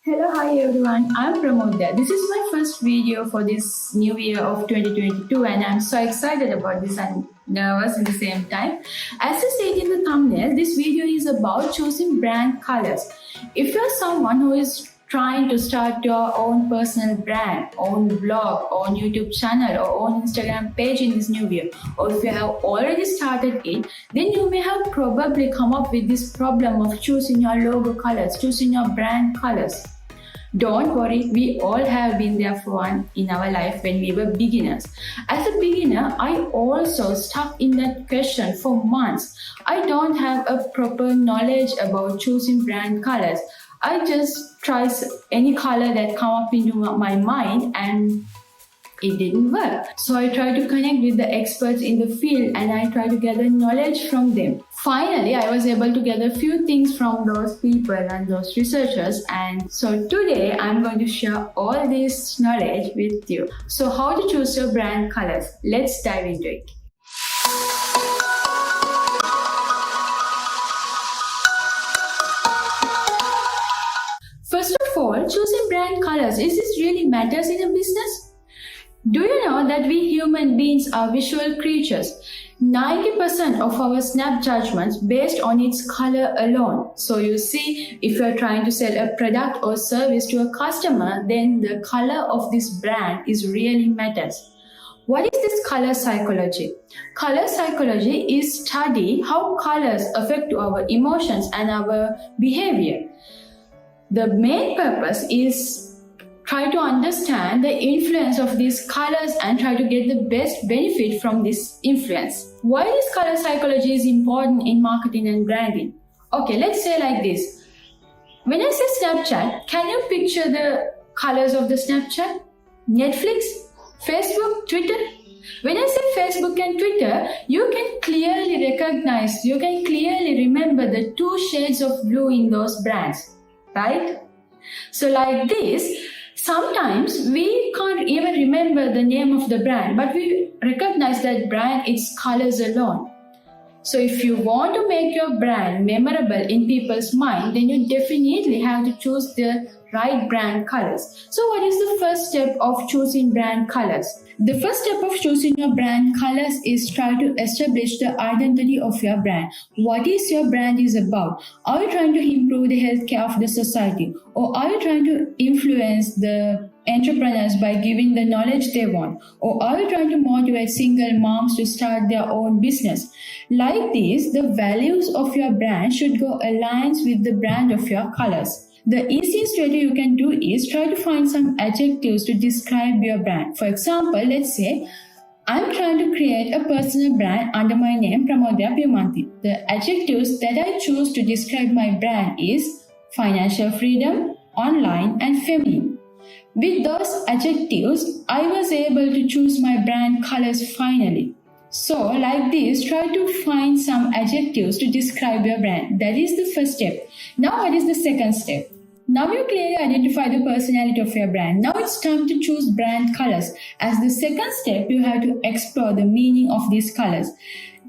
Hello, hi everyone. I'm Pramodya. This is my first video for this new year of 2022, and I'm so excited about this and nervous at the same time. As I said in the thumbnail, this video is about choosing brand colors. If you're someone who is trying to start your own personal brand, own blog, own YouTube channel, or own Instagram page in this new year, or if you have already started it, then you may have probably come up with this problem of choosing your logo colors, choosing your brand colors. Don't worry, we all have been there for one in our life when we were beginners. As a beginner, I also stuck in that question for months. I don't have a proper knowledge about choosing brand colors. I just try any color that come up into my mind and it didn't work. So I tried to connect with the experts in the field and I tried to gather knowledge from them. Finally, I was able to gather a few things from those people and those researchers, and so today I'm going to share all this knowledge with you. So how to choose your brand colors? Let's dive into it. First of all, choosing brand colors, is this really matters in a business? Do you know that we human beings are visual creatures? 90% of our snap judgments based on its color alone. So you see, if you're trying to sell a product or service to a customer, then the color of this brand is really matters. What is this color psychology? Color psychology is study how colors affect our emotions and our behavior. The main purpose is try to understand the influence of these colors and try to get the best benefit from this influence. Why this color psychology is important in marketing and branding? Okay, let's say like this. When I say Snapchat, can you picture the colors of the Snapchat? Netflix, Facebook, Twitter? When I say Facebook and Twitter, you can clearly recognize, you can clearly remember the two shades of blue in those brands, right? So like this, sometimes we can't even remember the name of the brand, but we recognize that brand, its colors alone. So if you want to make your brand memorable in people's mind, then you definitely have to choose the right brand colors. So what is the first step of choosing brand colors? The first step of choosing your brand colors is try to establish the identity of your brand. What is your brand is about? Are you trying to improve the healthcare of the society? Or are you trying to influence the entrepreneurs by giving the knowledge they want? Or are you trying to motivate single moms to start their own business? Like this, the values of your brand should go aligns with the brand of your colors. The easiest way you can do is try to find some adjectives to describe your brand. For example, let's say I'm trying to create a personal brand under my name Pramodya Piumanthi. The adjectives that I choose to describe my brand is financial freedom, online, and feminine. With those adjectives, I was able to choose my brand colors finally. So, like this, try to find some adjectives to describe your brand. That is the first step. Now, what is the second step? Now you clearly identify the personality of your brand. Now it's time to choose brand colors. As the second step, you have to explore the meaning of these colors.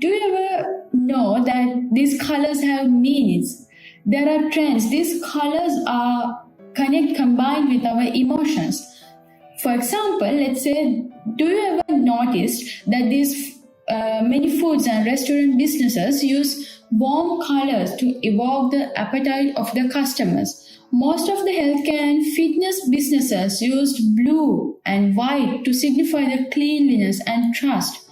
Do you ever know that these colors have meanings? There are trends. These colors are combined with our emotions. For example, let's say, do you ever notice that these many foods and restaurant businesses use warm colors to evoke the appetite of the customers? Most of the healthcare and fitness businesses used blue and white to signify the cleanliness and trust.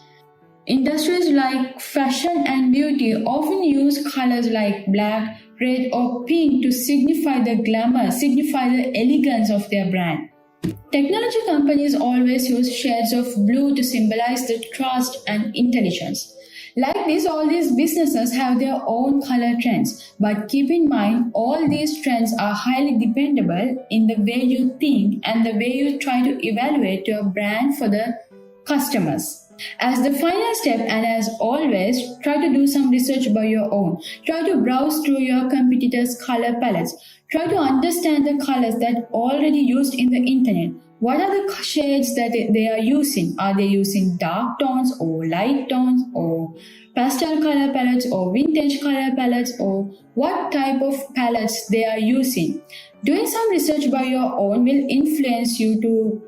Industries like fashion and beauty often use colors like black, red, or pink to signify the glamour, signify the elegance of their brand. Technology companies always use shades of blue to symbolize the trust and intelligence. Like this, all these businesses have their own color trends, but keep in mind all these trends are highly dependable in the way you think and the way you try to evaluate your brand for the customers. As the final step, and as always, try to do some research by your own. Try to browse through your competitors' color palettes. Try to understand the colors that already used in the internet. What are the shades that they are using? Are they using dark tones or light tones or pastel color palettes or vintage color palettes, or what type of palettes they are using? Doing some research by your own will influence you to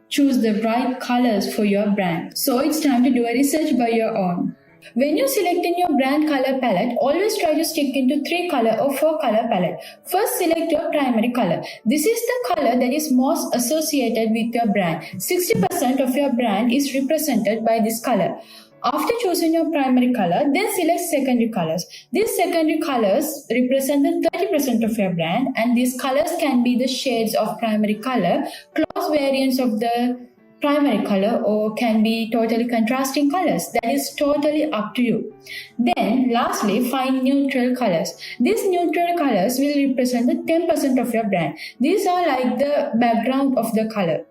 choose the right colors for your brand. So it's time to do a research by your own. When you select in your brand color palette, always try to stick into 3 color or 4 color palette. First, select your primary color. This is the color that is most associated with your brand. 60% of your brand is represented by this color. After choosing your primary color, then select secondary colors. These secondary colors represent the 30% of your brand, and these colors can be the shades of primary color, close variants of the primary color, or can be totally contrasting colors. That is totally up to you. Then lastly, find neutral colors. These neutral colors will represent the 10% of your brand. These are like the background of the color,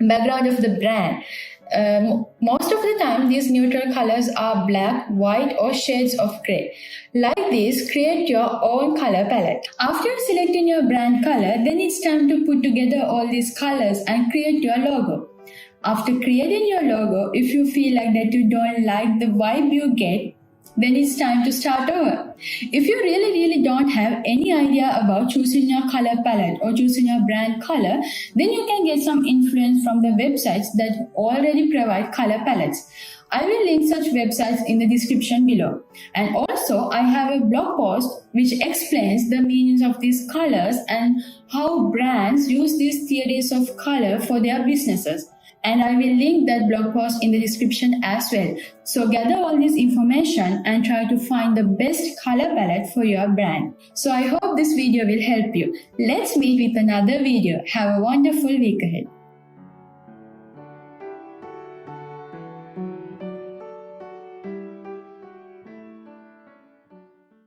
background of the brand. Most of the time, these neutral colors are black, white, or shades of gray. Like this, create your own color palette. After selecting your brand color, then it's time to put together all these colors and create your logo. After creating your logo, if you feel like that you don't like the vibe you get, then it's time to start over. If you really don't have any idea about choosing your color palette or choosing your brand color, then you can get some influence from the websites that already provide color palettes. I will link such websites in the description below. And also, I have a blog post which explains the meanings of these colors and how brands use these theories of color for their businesses. And I will link that blog post in the description as well. So gather all this information and try to find the best color palette for your brand. So I hope this video will help you. Let's meet with another video. Have a wonderful week ahead.